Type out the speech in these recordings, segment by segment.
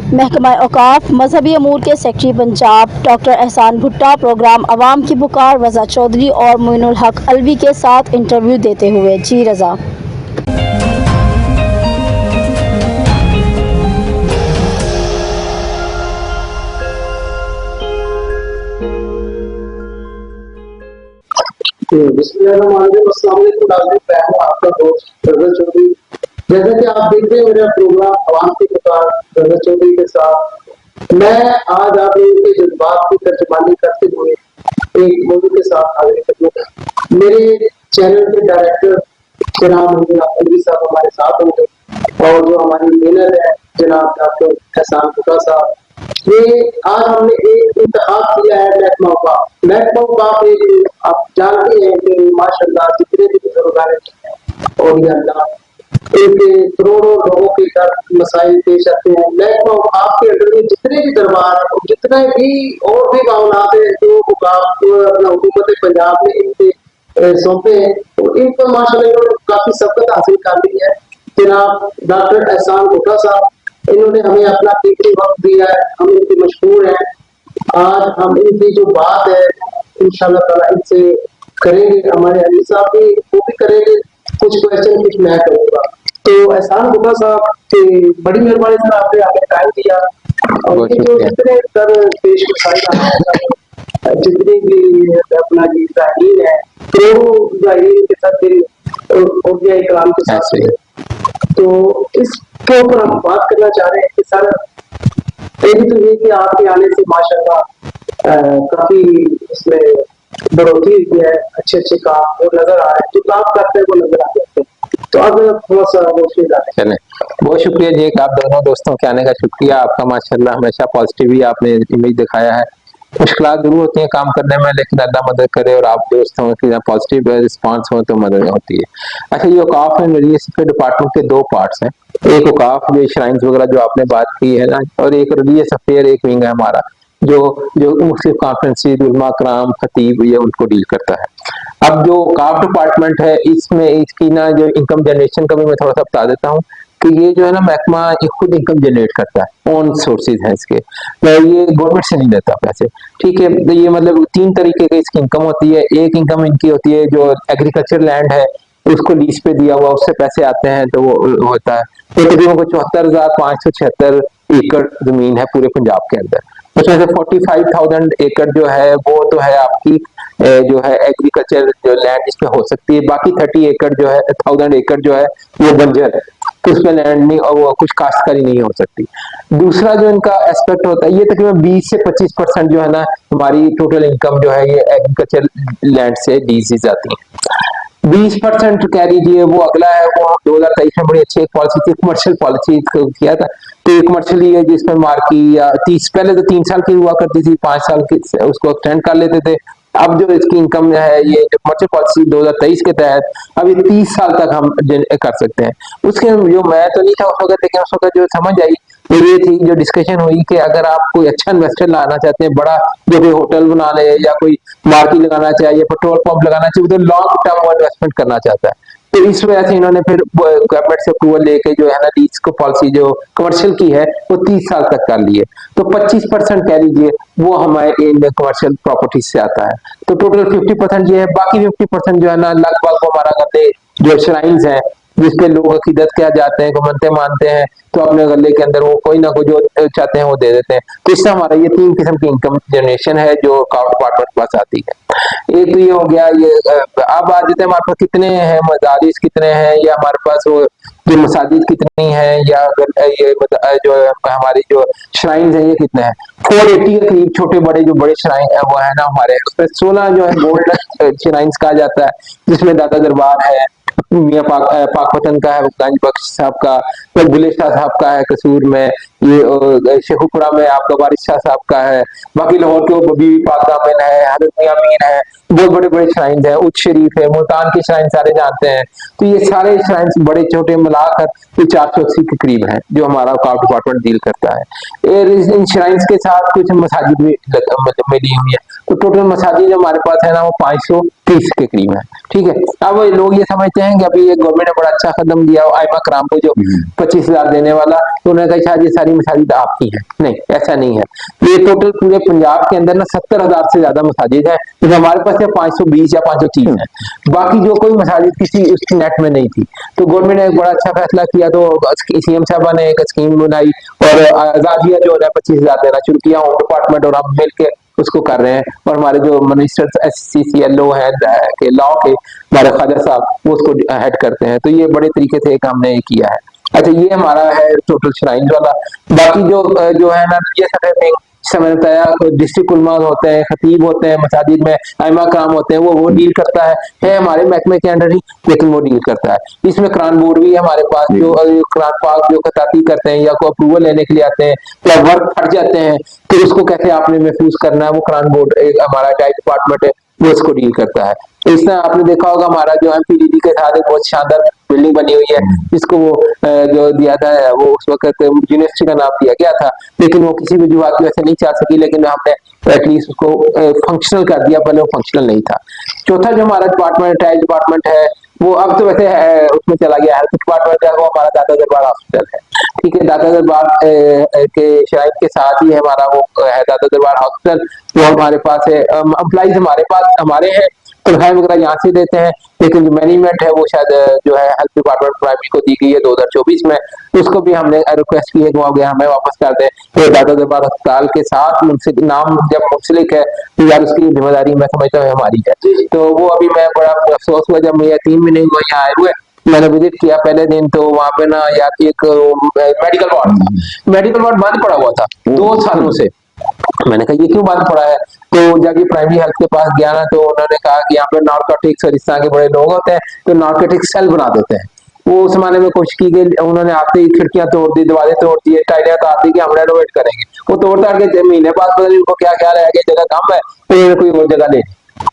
महकमा औकाफ मजहबी अमूर के सेक्रेटरी पंजाब डॉक्टर एहसान भुट्टा प्रोग्राम अवाम की पुकार रज़ा चौधरी और मोइनुल हक अलवी के साथ इंटरव्यू देते हुए। जी रज़ा। आपका दोस्त रज़ा चौधरी। जैसा कि आप देख रहे हैं मेरा प्रोग्राम अवाम की पुकार रज़ा चौधरी के साथ मैं आज आप लोगों के जज्बात की तर्जुमानी करते हुए एक मौजूद के साथ हाजिर करूंगा। मेरे चैनल के डायरेक्टर जनाब मोइनुल हक अलवी साहब हमारे साथ होंगे और जो हमारी ट्रेनर है जनाब डॉक्टर एहसान भुट्टा साहब। ये आज हमने एक इंतखाब किया है महकमा औकाफ एक आप जानते हैं कि माशाअल्लाह जितने भी बुजुर्गान और एक करोड़ों लोगों के साथ मसाइल पेश आते हैं। महकमा औकाफ के अंडर में जितने भी दरबार और जितने भी और भी मामलात हैं जो औकाफ अपना हुकूमत पंजाब ने इनसे सौंपे हैं और इन पर माशाअल्लाह इन्होंने काफी सबकत हासिल कर ली है। जनाब डॉक्टर एहसान भुट्टा साहब इन्होंने हमें अपना कीमती वक्त दिया है, हम इनके मशहूर हैं। आज हम इनकी जो बात है इंशाअल्लाह ताला इनसे करेंगे। हमारे अली साहब भी वो भी करेंगे कुछ क्वेश्चन, कुछ मैं करूंगा। तो एहसान भुट्टा साहब की बड़ी मेहरबानी सर, आपने हमें टाइम दिया और ये जो जितने सर पेश जितने भी अपना जाहिर है करोड़ों जाहिर के साथ और कलाम के साथ, तो इसके ऊपर हम बात करना चाह रहे हैं कि सर पहली तो ये कि आपके आने से माशाअल्लाह काफी इसमें बढ़ोतरी हुई है, अच्छे अच्छे काम वो नजर आ रहे हैं, जो काम करते हैं वो नजर आ जाते हैं। तो अब थोड़ा सा रोशनी डालें। बहुत शुक्रिया जी, आप दोनों दोस्तों के आने का शुक्रिया आपका। माशाल्लाह हमेशा पॉजिटिव ही आपने इमेज दिखाया है। मुश्किलात जरूर होती है काम करने में, लेकिन अल्लाह मदद करे और आप दोस्त हों कि पॉजिटिव रिस्पांस हो तो मदद होती है। अच्छा, ये औकाफ में रिलीजियस डिपार्टमेंट के दो पार्ट्स हैं। एक औकाफ जो श्राइन्स वगैरह जो आपने बात की है ना, और एक रिलीजियस अफेयर एक विंग है हमारा जो जो मुख्तलिफ कॉन्फ्रेंसेस उलमा कराम खतीब ये उनको डील करता है। अब जो औकाफ डिपार्टमेंट है इसमें इसकी ना जो इनकम जनरेशन का भी मैं थोड़ा सा बता देता हूँ कि ये जो है ना महकमा खुद इनकम जनरेट करता है, ओन सोर्सेज है इसके, तो ये गवर्नमेंट से नहीं लेता पैसे। ठीक है, तो ये मतलब तीन तरीके की इसकी इनकम होती है। एक इनकम इनकी होती है जो एग्रीकल्चर लैंड है उसको लीज पे दिया हुआ, उससे पैसे आते हैं तो वो होता है। तो तकरीबन को 74,576 एकड़ जमीन है पूरे पंजाब के अंदर। उसमें से 45,000 एकड़ जो है वो तो है आपकी जो है एग्रीकल्चर जो लैंड इसमें हो सकती है। बाकी 30 एकड़ जो है 1000 एकड़ जो है वो बंजर है, तो उसमें लैंड नहीं और वो कुछ काश्तकारी नहीं हो सकती। दूसरा जो इनका एस्पेक्ट होता है, ये तकरीबन 20 से 25% जो है ना हमारी टोटल इनकम जो है ये एग्रीकल्चर लैंड से लीज आती है। 20% कह लीजिए वो अगला है, वो 2023 में बड़ी अच्छी पॉलिसी थी, कमर्शियल पॉलिसी किया था। तो ये कमर्शियल ही है जिसमें मार्की या 30 पहले तो 3 साल की हुआ करती थी, 5 साल की उसको एक्सटेंड कर लेते थे। अब जो इसकी इनकम है ये जो कमर्शियल पॉलिसी 2023 के तहत अभी 30 साल तक हम कर सकते हैं। उसके जो मैं तो नहीं था उस वक्त, लेकिन उस वक्त जो समझ आई तो ये थी, जो डिस्कशन हुई कि अगर आप कोई अच्छा इन्वेस्टर लाना चाहते हैं, बड़ा जो कोई होटल बना ले या कोई मार्केट लगाना चाहिए, पेट्रोल पंप लगाना चाहिए, तो लॉन्ग टर्म इन्वेस्टमेंट करना चाहता है, तो इस वजह से इन्होंने फिर गवर्नमेंट से अप्रूवल लेके जो है ना लीज को पॉलिसी जो कमर्शियल की है वो 30 साल तक कर ली है। तो 25% कह लीजिए वो हमारे इन कमर्शियल प्रॉपर्टी से आता है। तो टोटल 50% ये है, बाकी 50% जो है ना लगभग हमारा गले जो श्राइन्स है जिसपे लोग अकीदत क्या जाते हैं, मनते मानते हैं, तो अपने गले के अंदर वो कोई ना कोई जो चाहते हैं वो दे देते हैं। तो इससे हमारा ये 3 किस्म की इनकम जनरेशन है जो अकाउंट डिपार्टमेंट के पास आती है। एक तो ये हो गया, ये अब आ जाते हैं हमारे पास कितने हैं मदारिस कितने हैं, या हमारे पास वो जो मसाजिद कितनी है, या ये जो हमारी जो श्राइन्स है ये कितने हैं। 480 के करीब छोटे बड़े जो बड़े श्राइन वो है ना हमारे, उसमें 16 जो है गोल्डन श्राइन्स कहा जाता है, जिसमें दादा दरबार है, मियाँ पाकपतन का है, गंज बख्श साहब का, तो बुले शाह साहब का है कसूर में, ये शेखुपुरा में आपका वारिस शाह साहब का है, बाकी लाहौर के बीबी पाक दामन है, हजरत मियाँ मीर है, बहुत बड़े बड़े श्राइन्स है, उच्च शरीफ है, मुल्तान की श्राइन सारे जानते हैं। तो ये सारे श्राइन्स बड़े छोटे मिलाकर ये 480 के करीब है जो हमारा अकाउंट डिपार्टमेंट डील करता है। इन श्राइन्स के साथ कुछ मसाजिद भी मिली हुई है, तो टोटल मसाजिद जो हमारे पास है ना वो 530 के करीब है। ठीक है, अब लोग ये समझते हैं कि अभी ये गवर्नमेंट ने बड़ा अच्छा कदम दिया, आइमा कराम को जो 25,000 देने वाला, तो उन्होंने कहा शायद ये सारी सारी मसाजिद आपकी हैं, नहीं ऐसा नहीं है। ये टोटल पूरे पंजाब के अंदर ना 70,000 से ज्यादा मसाजिद है, तो हमारे पास 520 या 530 है। बाकी जो कोई मसाजिद किसी उसकी नेट में नहीं थी, तो गवर्नमेंट ने एक बड़ा अच्छा फैसला किया, तो सीएम साहबा ने एक स्कीम बनाई और आजादिया जो है 25,000 देना शुरू किया होम डिपार्टमेंट और हम मिल के उसको कर रहे हैं। और हमारे जो मिनिस्टर्स SCCLO हैं के लॉ के, हमारे खादर साहब वो उसको हेड करते हैं, तो ये बड़े तरीके से एक हमने ये किया है। अच्छा, ये हमारा है टोटल श्राइन वाला। बाकी जो है ना, ये सब मैंने बताया, डिस्ट्रिक्ट उलमा होते हैं, खतीब होते हैं, मसाजिद में आइमा कराम होते हैं, वो डील करता है हमारे महकमे के अंडर ही, लेकिन वो डील करता है। इसमें कुरान बोर्ड भी है हमारे पास, जो कुरान पाक जो खताती करते हैं या कोई अप्रूवल लेने के लिए आते हैं या वर्क फट जाते हैं, तो उसको कैसे आपने महफूज करना है, वो कुरान बोर्ड एक हमारा टाइप डिपार्टमेंट है, वो इसको डील करता है। इस तरह आपने देखा होगा हमारा जो MPDD के साथ एक बहुत शानदार बिल्डिंग बनी हुई है, जिसको वो जो दिया था वो उस वक्त यूनिवर्सिटी का नाम दिया गया था, लेकिन वो किसी भी वजह की वजह से नहीं चल सकी, लेकिन हमने एटलीस्ट उसको फंक्शनल कर दिया, पहले वो फंक्शनल नहीं था। चौथा जो हमारा डिपार्टमेंट है, डिपार्टमेंट है वो अब तो वैसे है उसमें चला गया, हेल्थ डिपार्टमेंट है, वो हमारा दादा दरबार हॉस्पिटल है। ठीक है, दादा दरबार के शायद के साथ ही है हमारा वो है दादा दरबार हॉस्पिटल, वो हमारे पास है। एम्प्लॉइज हमारे पास हमारे हैं, तनख्वाह वगैरह यहाँ से देते हैं, लेकिन जो मैनेजमेंट है वो शायद जो है हेल्थ डिपार्टमेंट प्राइमरी को दी गई है 2024 में, उसको भी हमने रिक्वेस्ट की है कि वो हमें वापस कर दें। तो दादा दरबार अस्पताल के साथ नाम जब मुंसलिक है तो यार उसकी जिम्मेदारी मैं समझता हूँ हमारी है। तो वो अभी मैं बड़ा अफसोस हुआ जब मैं 3 महीने हुए यहाँ आए हुए, मैंने विजिट किया पहले दिन, तो वहां पे ना यार एक मेडिकल वार्ड बंद पड़ा हुआ था 2 सालों से। मैंने कहा ये क्यों बंद पड़ा है, तो जब ये प्राइमरी हेल्थ के पास गया ना, तो उन्होंने कहा कि यहाँ पे नार्कोटिक्स और इस तरह के बड़े लोग होते हैं, तो नार्कोटिक्स सेल बना देते हैं। वो उस जमाने में कोशिश की गई, उन्होंने आते ही खिड़कियां तोड़ दी, दरवाजे तोड़ दिए, टाइलें उतार दी कि हम रेनोवेट करेंगे। वो तोड़ ताड़ के महीने बाद पता नहीं उनको क्या ख्याल है कि जगह कम है, तो कोई और जगह ले।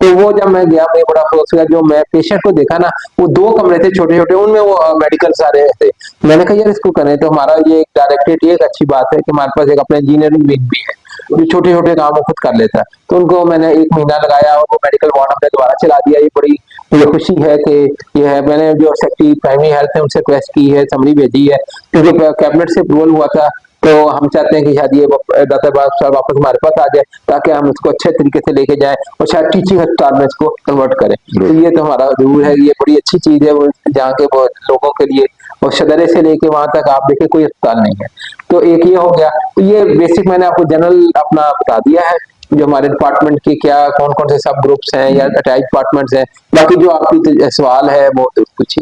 तो वो जब मैं गया, मुझे बड़ा अफसोस हुआ, जो मैं पेशेंट को देखा ना, वो 2 कमरे थे छोटे छोटे, उनमें वो मेडिकल सारे थे। मैंने कहा यार इसको करें, तो हमारा ये एक डायरेक्टरेट, ये एक अच्छी बात है कि हमारे पास एक अपना इंजीनियरिंग विंग भी है जो छोटे छोटे काम वो खुद कर लेता है। तो उनको मैंने 1 महीना लगाया और वो मेडिकल वार्ड हमने दोबारा चला दिया। ये बड़ी मुझे खुशी है कि ये है, मैंने जो सेक्रेटरी प्राइमरी हेल्थ है उनसे रिक्वेस्ट की है, समरी भेजी है, क्योंकि कैबिनेट से अप्रूवल हुआ था, तो हम चाहते हैं कि शायद ये दाता साहब वापस हमारे पास आ जाए, ताकि हम इसको अच्छे तरीके से लेके जाएं और शायद टीचिंग अस्पताल में इसको कन्वर्ट करें। तो ये तो हमारा जरूर है, ये बड़ी अच्छी चीज है वो जहाँ के वो लोगों के लिए, और शदरे से लेके वहां तक आप देखें कोई अस्पताल नहीं है। तो एक ये हो गया, तो ये बेसिक मैंने आपको जनरल अपना बता दिया है, जो हमारे डिपार्टमेंट के क्या कौन कौन से सब ग्रुप्स हैं या अटैच डिपार्टमेंट्स हैं। बाकी जो आपकी सवाल है वो कुछ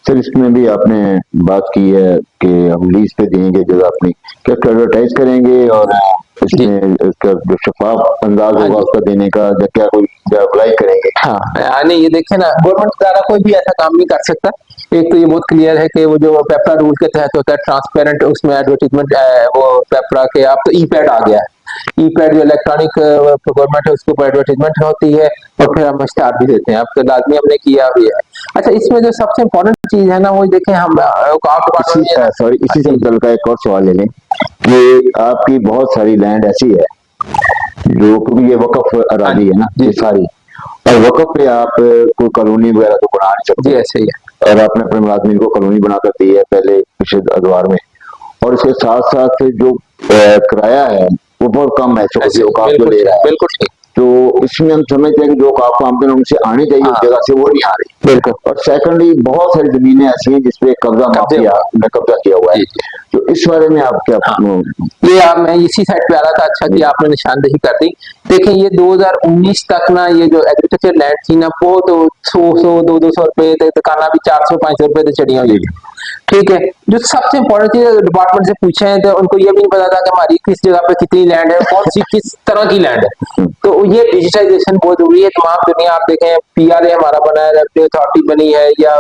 सर, इसमें भी आपने बात की है कि हम लीज पे देंगे जगह अपनी, क्या एडवर्टाइज करेंगे और इसमें इसका जो शफाफ अंदाज होगा उसका देने का, या क्या कोई अप्लाई करेंगे? हाँ, यानी ये देखे ना, गवर्नमेंट द्वारा कोई भी ऐसा काम नहीं कर सकता। एक तो ये बहुत क्लियर है कि वो जो पेपरा रूल के तहत होता है ट्रांसपेरेंट, उसमें एडवर्टीजमेंट वो पेपरा के, अब तो ई-पैड आ गया है, ई-पैड जो इलेक्ट्रॉनिक प्रोक्योरमेंट है उसके ऊपर एडवर्टीजमेंट होती है और फिर हम इश्तेहार भी देते हैं। अब तो लाजमी हमने किया भी है। अच्छा, इसमें जो सबसे इम्पोर्टेंट चीज है ना, वो देखें हम सॉरी, इसी से मुतल्लिक़ का एक और सवाल ले लें कि आपकी बहुत सारी लैंड ऐसी है जो, क्योंकि ये वक्फ अराजी है ना ये सारी, और वक्फ पे आप कोई कॉलोनी वगैरह तो बना नहीं सकते। ऐसे ही है, और आपने अपने मुलाजमीन को कॉलोनी बनाकर दी है पहले पिछले अदवार में, और इसके साथ साथ जो किराया है वो बहुत कम है, जो ले रहा है। बिल्कुल ठीक। तो इसमें हम समझते हैं कि जो आपको आमदन उनसे आनी चाहिए उस जगह से वो नहीं आ रही। बिल्कुल। और सेकंडली बहुत सारी जमीनें ऐसी हैं जिसपे कब्जा किया हुआ है, तो इस बारे में आप क्या? ये आप, मैं इसी साइड पे आ रहा था, अच्छा कि आपने निशानदेही कर दी। देखिए ये 2019 तक ना ये जो एग्रीकल्चर लैंड थी ना, वो तो 100-200 रुपए, दुकाना भी 400-500 रुपए से चढ़ी हुई थी। ठीक है, जो सबसे इम्पोर्टेंट चीज डिपार्टमेंट से पूछे हैं तो उनको ये भी नहीं पता था कि हमारी किस जगह पे कितनी लैंड है, कौन सी किस तरह की लैंड है। तो ये डिजिटाइजेशन बहुत जरूरी है। तमाम दुनिया आप देखें, PRA हमारा बना है, रेवेन्यू अथॉरिटी बनी है, या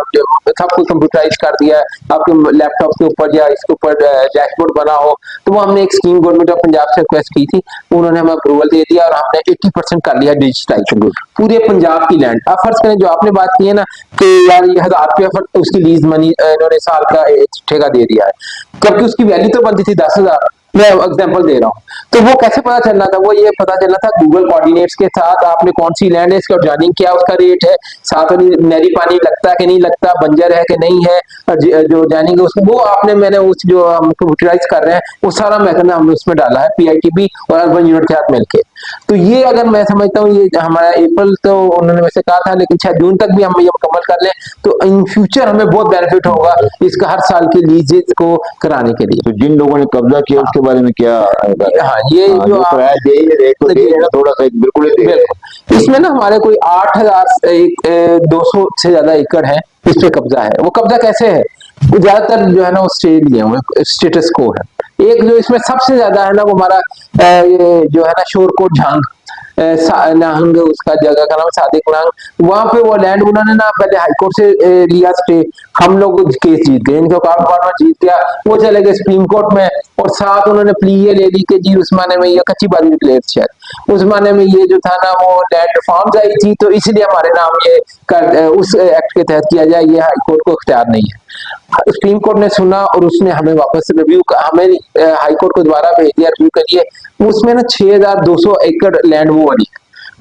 सब कुछ कंप्यूटराइज कर दिया है आपके लैपटॉप के ऊपर या इसके ऊपर डैशबोर्ड बना हो। तो वो हमने एक स्कीम गवर्नमेंट ऑफ पंजाब से रिक्वेस्ट की थी, उन्होंने हमें अप्रूवल दे दिया और हमने 80% कर लिया डिजिटाइज पूरे पंजाब की लैंड। अब फर्ज करें जो आपने बात की है ना कि यार ये 1000 रुपया उसकी लीज मनी इन्होंने साल का ठेका दे दिया है, क्योंकि उसकी वैल्यू तो बनती थी 10,000, मैं एग्जांपल दे रहा हूँ। तो वो कैसे पता चलना था, वो ये पता चलना था गूगल कोऑर्डिनेट्स के साथ आपने कौन सी लैंड है, इसका जॉइनिंग क्या उसका रेट है, साथ में नहरी पानी लगता है कि नहीं लगता, बंजर है कि नहीं है, और जो जॉइनिंग है उसको वो आपने मैंने उस जो हम कंप्यूटराइज कर रहे हैं वो सारा मैथड हमने उसमें डाला है पीआईटीबी और अर्बन यूनिट के साथ मिलके। तो ये अगर मैं समझता हूँ ये हमारा अप्रैल तो उन्होंने वैसे कहा था, लेकिन शायद जून तक भी हम ये मुकम्मल कर लें तो इन फ्यूचर हमें बहुत बेनिफिट होगा इसका हर साल की लीजेज को कराने के लिए। तो जिन लोगों ने कब्जा किया उसके बारे में क्या? हाँ, ये जो किराया दे ही रहे तो दे ना, थोड़ा सा बिल्कुल ही दे रहे। बिल्कुल, इसमें ना हमारे कोई 8,200 से ज्यादा एकड़ है, इस पे कब्जा है। वो कब्जा कैसे है, वो ज्यादातर जो है ना वो स्टेट लिए हुए स्टेटस को है। एक जो इसमें सबसे ज्यादा है ना वो हमारा ये जो है ना शोरकोट झांग नाहंग, उसका जगह का नाम सादिक नाहंग, वहां पे वो लैंड उन्होंने ना पहले हाईकोर्ट से लिया स्टे, हम लोग केस जीत गए, इनका डिपार्टमेंट जीत गया, वो चले गए सुप्रीम कोर्ट में, और साथ उन्होंने प्ली ये ले ली कि जी उस माने में ये कच्ची बाजी डिक्लेयर शायद उस माने में ये जो था ना वो लैंड रिफॉर्म्स आई थी, तो इसलिए हमारे नाम ये उस एक्ट के तहत किया जाए, ये हाईकोर्ट को इख्तियार नहीं है। सुप्रीम कोर्ट ने सुना और उसने हमें वापस रिव्यू हमें हाईकोर्ट को दोबारा भेज दिया रिव्यू के लिए। उसमें ना 6,200 एकड़ लैंड वो वाली,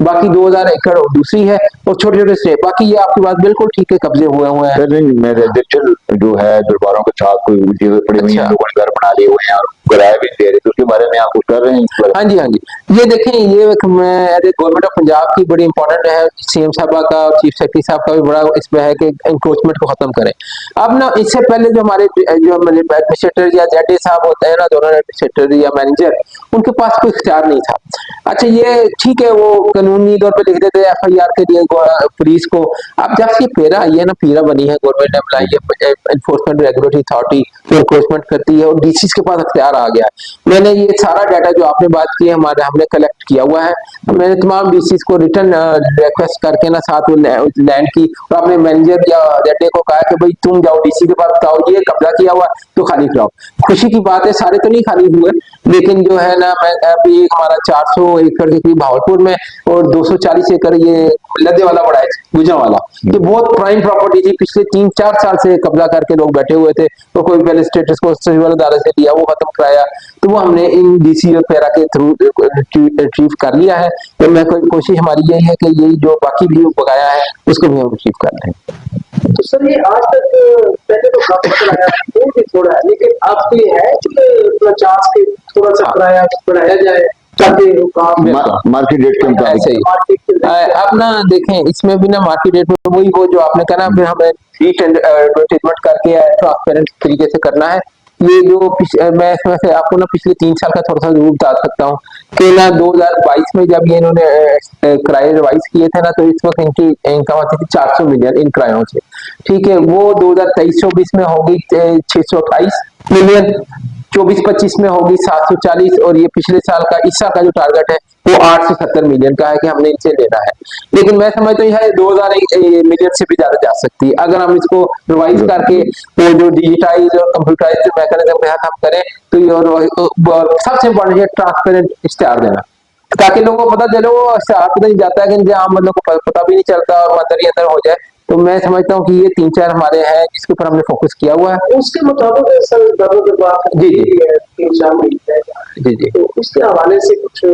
बाकी 2,000 एकड़ दूसरी है, और छोटे छोटे स्टेप, बाकी ये आपकी बात बिल्कुल ठीक है, कब्जे हुए हुए हैं। नहीं, मैं रेजिडेंशियल जो है दरबारों के साथ कोई जगह पड़ी हुई है, लोगों ने घर बना लिए हुए हैं और किराया भी दे रहे, तो उसके बारे में आप कुछ कर रहे हैं? हाँ जी, हाँ जी, ये देखें, ये गवर्नमेंट ऑफ पंजाब की बड़ी इंपॉर्टेंट है, सीएम साहब का और चीफ सेक्रेटरी साहब का भी बड़ा इसमें है कि इंक्रोचमेंट को खत्म करें। अब ना इससे पहले जो हमारे एडमिनिस्ट्रेटर या जेडी साहब होते हैं ना, दोनों एडमिनिस्ट्रेटर या मैनेजर, उनके पास कोई इख्तियार नहीं था। अच्छा, ये ठीक है, वो कानूनी तौर पे लिख देते एफआईआर के लिए पुलिस को। अब जब से पेरा आई है ना, पीरा बनी है, गवर्नमेंट ने बुलाई है एनफोर्समेंट रेगुलेटरी अथॉरिटी, जो एनफोर्समेंट करती है, और डीसी के पास इख्तियार आ गया है। मैंने ये सारा डाटा जो आपने बात की है हमने कलेक्ट किया हुआ है, मैंने तमाम डीसी को रिटर्न रिक्वेस्ट करके ना साथ लैंड की, और अपने मैनेजर या जेडे को कहा कि भाई तुम जाओ डीसी के पास, बताओ ये कब्जा किया हुआ तो खाली कराओ। खुशी की बात है, सारे तो नहीं खाली हुए, लेकिन जो है ना मैं अभी हमारा 400 एकड़ के करीब भावलपुर में और 240 एकड़ ये लदे वाला बड़ा है गुजरावाला, ये बहुत प्राइम प्रॉपर्टी थी, पिछले 3-4 साल से कब्जा करके लोग बैठे हुए थे, तो कोई पहले स्टेटस को सचिवालय अदालत से लिया, वो खत्म कराया, तो वो हमने इन डीसी और पैरा के थ्रू रिट्रीव कर लिया है। तो मैं कोशिश हमारी यही है कि यही जो बाकी भी बकाया है उसको भी हम रिट्रीव कर लें। तो सर ये आज तक पहले तो काम पता लगा वो भी थोड़ा है, लेकिन अब तो ये है कि चांस के थोड़ा सा किराया बढ़ाया जाए ताकि वो काम मार्केट रेट के मुताबिक। अब ना देखें, इसमें भी ना मार्केट रेट में वही वो जो आपने कहा ना, फिर हमें एडवर्टाइजमेंट करके ट्रांसपेरेंट तरीके से करना है। ये जो मैं इसमें से आपको ना पिछले 3 साल का थोड़ा सा जरूर बता सकता हूँ कि ना 2022 में जब ये इन्होंने किराए रिवाइज किए थे ना, तो इस वक्त इनकी इनकम आती थी 400 मिलियन इन किरायों से, ठीक है। वो 2023-24 में होगी 628 मिलियन, 24-25 में होगी 740, और ये पिछले साल का इस साल का जो टारगेट है वो 8 से 70 मिलियन का है कि हमने इनसे लेना है। लेकिन मैं समझता हूँ 2000 मिलियन से भी ज्यादा जा सकती है अगर हम इसको रिवाइज करके वो जो डिजिटाइज और कंप्यूटराइज मैकेनिज्म के साथ हम करें, तो ये सबसे इम्पोर्टेंट है ट्रांसपेरेंट इश्तेहार देना, ताकि लोगों को पता चले, वो इश्तेहार पता नहीं जाता है कि आम बंदों को पता भी नहीं चलता और अंदर ही अंदर हो जाए। तो मैं समझता हूँ कि ये 3-4 हमारे हैं जिसके ऊपर हमने फोकस किया हुआ है। उसके मुताबिक सर जी जी जी जी, तो उसके हवाले से कुछ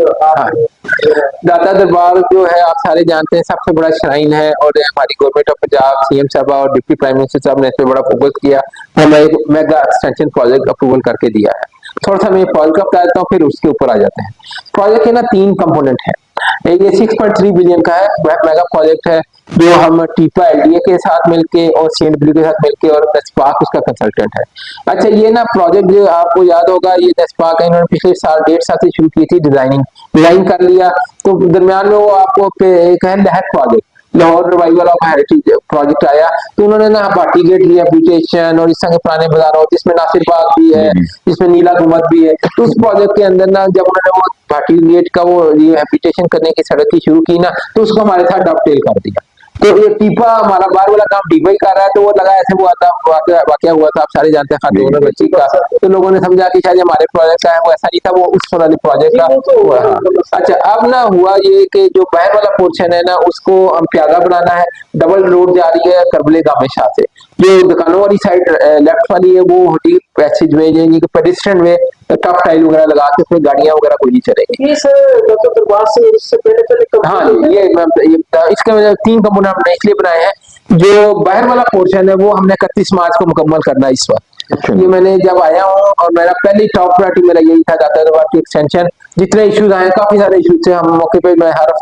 दाता दरबार जो है आप सारे जानते हैं, सबसे बड़ा श्राइन है, और हमारी गवर्नमेंट ऑफ पंजाब, सीएम साहब और डिप्टी प्राइम मिनिस्टर साहब ने इस पर बड़ा फोकस किया, हमें एक मेगा एक्सटेंशन प्रोजेक्ट अप्रूवल करके दिया है। थोड़ा सा मैं प्रोजेक्ट का बता देता हूँ, फिर उसके ऊपर आ जाते हैं। प्रोजेक्ट के ना 3 कंपोनेंट है, ये 6.3 बिलियन का है, मेगा प्रोजेक्ट है, जो हम टीपा एलडीए के साथ मिलके और सीएनडब्ल्यू के साथ मिलके, और नेस्पाक उसका कंसल्टेंट है। अच्छा, ये ना प्रोजेक्ट जो आपको याद होगा, ये नेस्पाक है, इन्होंने पिछले साल 1.5 साल से शुरू की थी, डिजाइन कर लिया, तो दरमियान में वो आपको एक है लहर project, Lahore revival of heritage project आया, तो उन्होंने ना भाटी गेट रिहेबिलिटेशन और इस तरह के पुराने बाजारों, जिसमें नासिर बाग भी है, जिसमें नीला गुंबद भी है, तो उस प्रोजेक्ट के अंदर ना जब उन्होंने वो भाटी गेट का वो रिहेबिलिटेशन करने की सड़क की शुरू की ना, तो उसको हमारे साथ डबटेल कर दिया। तो ये टीपा हमारा बार वाला काम टीपा ही कर रहा है, तो वो लगा ऐसे हुआ था, वाकया हुआ था, आप सारे जानते हैं, खातून और बच्ची का, तो लोगों ने समझा कि शायद हमारे प्रोजेक्ट का है, वो ऐसा नहीं था, वो उस वाले प्रोजेक्ट का हुआ। अच्छा, अब ना हुआ ये कि जो बाहर वाला पोर्शन है ना, उसको हम प्यादा बनाना है, डबल रोड जा रही है करबले गामे शाह से, जो दुकानों वाली साइड लेफ्ट वाली है वो डीप पैसेज वे यानी कि पेडिस्ट्रियन वे टफ टाइल वगैरह लगा के उसमें गाड़ियां वगैरह कोई नहीं चलेगी। ये सर डॉक्टर दरबार सिंह इससे पहले हाँ जी, इसका 3 कंपोनेंट हमने इसलिए बनाए हैं। जो बाहर वाला पोर्शन है वो हमने 31 मार्च को मुकम्मल करना है इस वक्त। ये मैंने जब आया हूँ और मेरा पहली टॉप प्रायोरिटी मेरा यही था डॉक्टर दरबार की एक्सटेंशन। जितने इश्यूज आए काफी सारे इश्यूज थे, हम मौके पे मैं हर